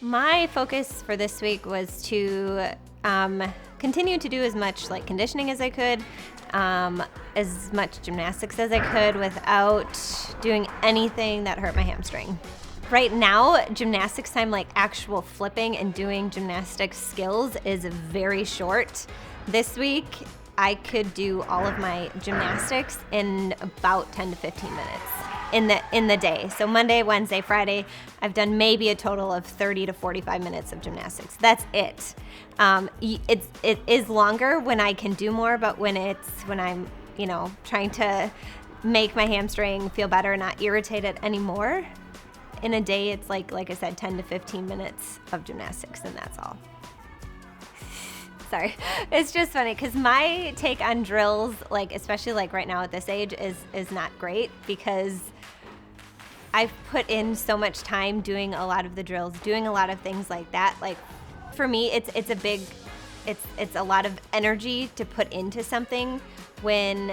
My focus for this week was to continue to do as much like conditioning as I could, as much gymnastics as I could without doing anything that hurt my hamstring. Right now, gymnastics time, like actual flipping and doing gymnastics skills, is very short. This week, I could do all of my gymnastics in about 10 to 15 minutes in the day. So Monday, Wednesday, Friday, I've done maybe a total of 30 to 45 minutes of gymnastics. That's it. It is longer when I can do more, but when I'm, trying to make my hamstring feel better and not irritate it anymore, in a day, it's like I said, 10 to 15 minutes of gymnastics, and that's all. Sorry. It's just funny because my take on drills, like especially like right now at this age, is not great because I've put in so much time doing a lot of the drills, doing a lot of things like that. Like for me, it's a lot of energy to put into something when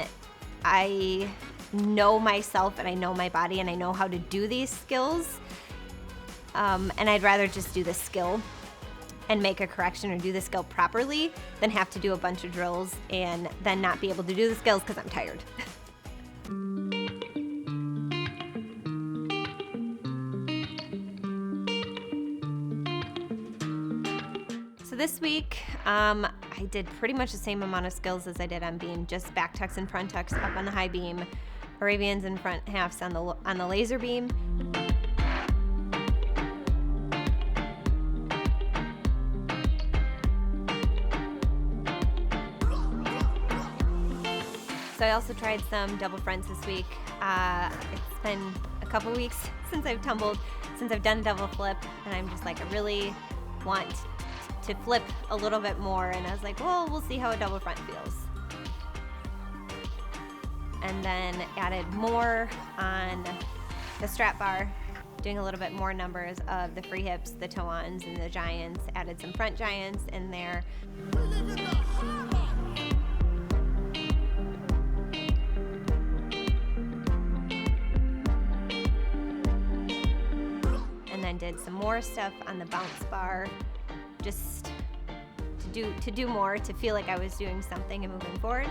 I know myself and I know my body and I know how to do these skills. And I'd rather just do the skill and make a correction or do the skill properly than have to do a bunch of drills and then not be able to do the skills because I'm tired. So this week, I did pretty much the same amount of skills as I did on beam, just back tucks and front tucks up on the high beam, Arabians and front halves on the laser beam. So I also tried some double fronts this week. It's been a couple weeks since I've done a double flip, and I'm just like, I really want to flip a little bit more, and I was like, well, we'll see how a double front feels. And then added more on the strap bar, doing a little bit more numbers of the free hips, the toe-ons, and the giants. Added some front giants in there. And then did some more stuff on the bounce bar, just to do more, to feel like I was doing something and moving forward.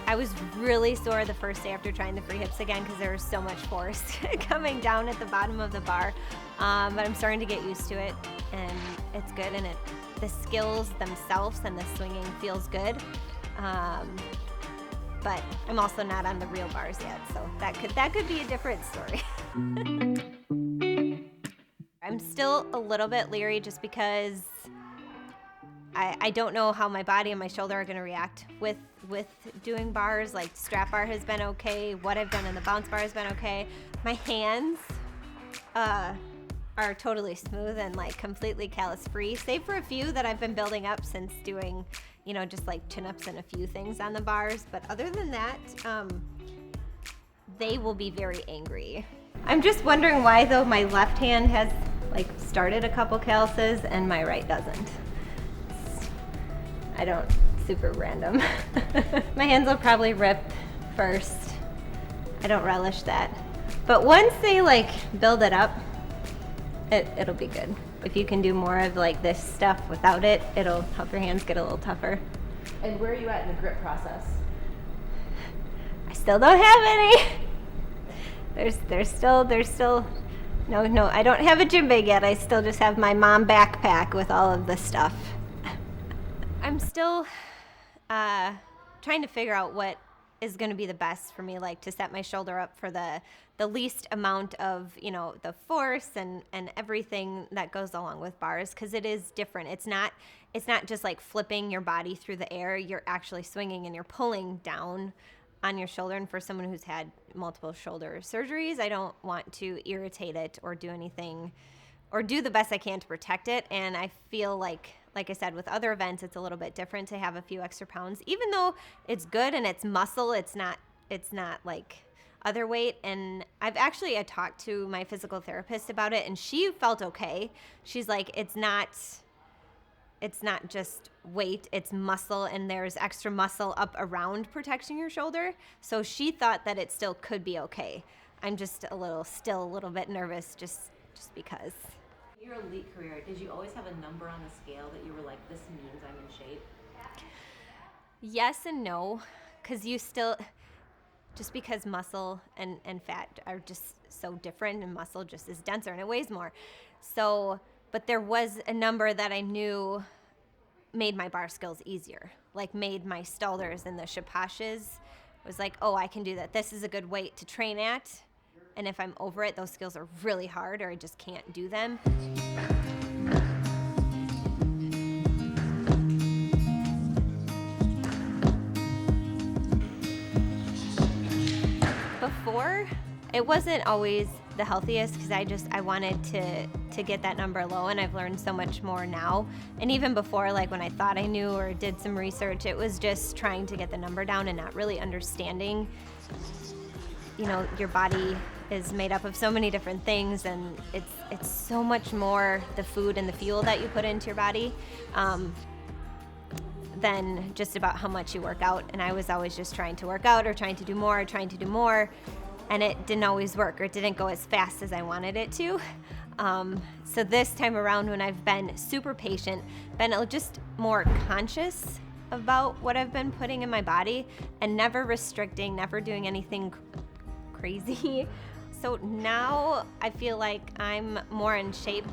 I was really sore the first day after trying the free hips again because there was so much force coming down at the bottom of the bar, but I'm starting to get used to it, and it's good, and the skills themselves and the swinging feels good, but I'm also not on the real bars yet, so that could be a different story. I'm still a little bit leery just because I don't know how my body and my shoulder are going to react with doing bars. Like strap bar has been okay. What I've done in the bounce bar has been okay. My hands are totally smooth and like completely callus free, save for a few that I've been building up since doing, just like chin-ups and a few things on the bars. But other than that, they will be very angry. I'm just wondering why though my left hand has like started a couple calluses and my right doesn't. Super random. My hands will probably rip first. I don't relish that. But once they like build it up, it'll be good. If you can do more of like this stuff without it, it'll help your hands get a little tougher. And where are you at in the grip process? I still don't have any. There's still no, I don't have a gym bag yet. I still just have my mom backpack with all of the stuff. I'm still trying to figure out what is going to be the best for me, like to set my shoulder up for the least amount of, the force and everything that goes along with bars, because it is different. It's not just like flipping your body through the air. You're actually swinging and you're pulling down on your shoulder. And for someone who's had multiple shoulder surgeries, I don't want to irritate it or do anything or do the best I can to protect it. And I feel like like I said, with other events, it's a little bit different to have a few extra pounds, even though it's good and it's muscle. It's not like other weight. And I talked to my physical therapist about it, and she felt okay. She's like, it's not just weight, it's muscle, and there's extra muscle up around protecting your shoulder. So she thought that it still could be okay. I'm just still a little bit nervous just because. Your elite career, did you always have a number on the scale that you were like, this means I'm in shape? Yes and no, because just because muscle and fat are just so different, and muscle just is denser and it weighs more. So, but there was a number that I knew made my bar skills easier, like made my Stalders and the Shapashes, was like, oh, I can do that. This is a good weight to train at. And if I'm over it, those skills are really hard or I just can't do them. Before, it wasn't always the healthiest because I wanted to get that number low, and I've learned so much more now. And even before, like when I thought I knew or did some research, it was just trying to get the number down and not really understanding, your body is made up of so many different things, and it's so much more the food and the fuel that you put into your body than just about how much you work out. And I was always just trying to work out or trying to do more, and it didn't always work, or it didn't go as fast as I wanted it to. So this time around, when I've been super patient, been just more conscious about what I've been putting in my body and never restricting, never doing anything crazy. So now I feel like I'm more in shape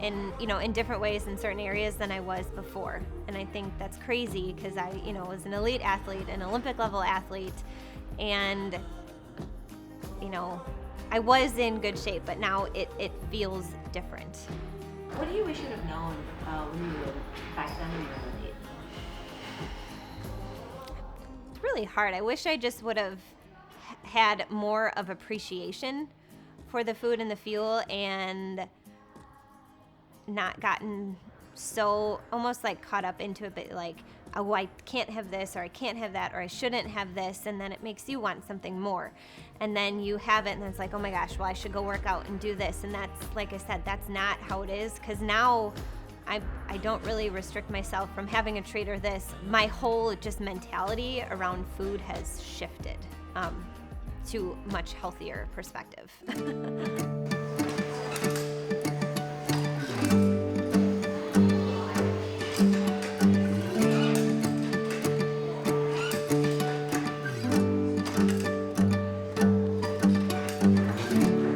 in different ways in certain areas than I was before. And I think that's crazy because I was an elite athlete, an Olympic level athlete, and I was in good shape, but now it feels different. What do you wish you'd have known when you were back then when you were elite? It's really hard. I wish I just would have had more of appreciation for the food and the fuel, and not gotten so almost like caught up into a bit like, oh, I can't have this, or I can't have that, or I shouldn't have this, and then it makes you want something more. And then you have it, and it's like, oh my gosh, well, I should go work out and do this. And that's, like I said, that's not how it is, because now I don't really restrict myself from having a treat or this. My whole just mentality around food has shifted to much healthier perspective.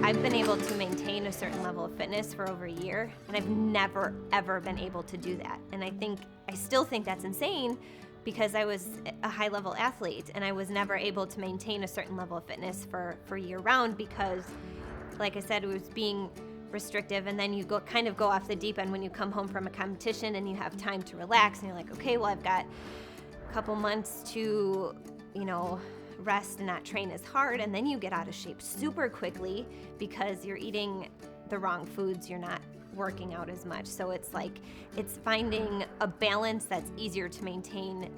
I've been able to maintain a certain level of fitness for over a year, and I've never, ever been able to do that. And I still think that's insane, because I was a high-level athlete, and I was never able to maintain a certain level of fitness for year-round because, like I said, it was being restrictive, and then you kind of go off the deep end when you come home from a competition and you have time to relax, and you're like, okay, well, I've got a couple months to, rest and not train as hard, and then you get out of shape super quickly because you're eating the wrong foods, you're not working out as much. So it's finding a balance that's easier to maintain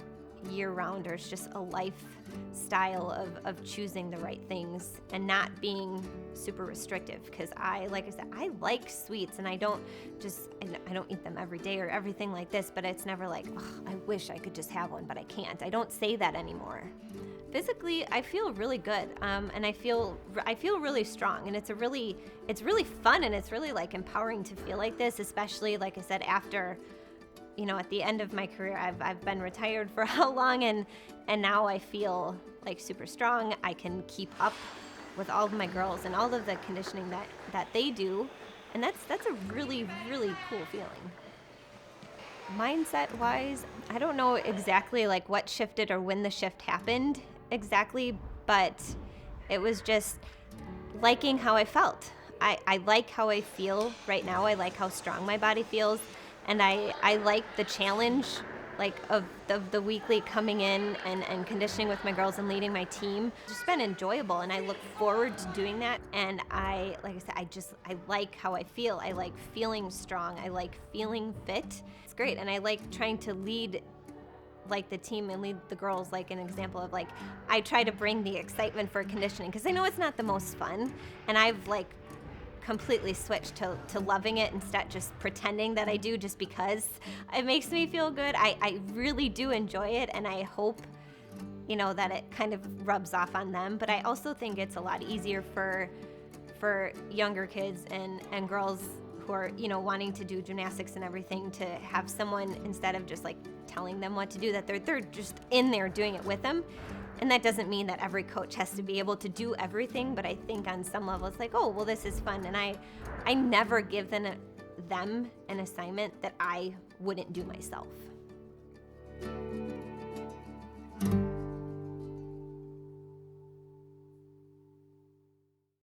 year-round, or it's just a lifestyle of choosing the right things and not being super restrictive, because like I said, I like sweets, and I don't eat them every day or everything like this, but it's never like, oh, I wish I could just have one, but I can't. I don't say that anymore. Physically, I feel really good, and I feel really strong, and it's really fun, and it's really like empowering to feel like this, especially, like I said, after at the end of my career. I've been retired for how long, and now I feel like super strong. I can keep up with all of my girls and all of the conditioning that they do, and that's a really, really cool feeling. Mindset wise, I don't know exactly like what shifted or when the shift happened exactly, but it was just liking how I felt. I like how I feel right now. I like how strong my body feels, and I like the challenge. like of the weekly coming in and conditioning with my girls and leading my team. It's just been enjoyable, and I look forward to doing that. And like I said, I like how I feel. I like feeling strong. I like feeling fit. It's great, and I like trying to lead like the team and lead the girls like an example of like, I try to bring the excitement for conditioning because I know it's not the most fun, and I've like completely switched to loving it instead just pretending that I do just because it makes me feel good. I really do enjoy it, and I hope, you know, that it kind of rubs off on them. But I also think it's a lot easier for younger kids and girls who are, you know, wanting to do gymnastics and everything to have someone, instead of just like telling them what to do, that they're just in there doing it with them. And that doesn't mean that every coach has to be able to do everything, but I think on some level it's like, oh, well, this is fun. And I never give them an assignment that I wouldn't do myself.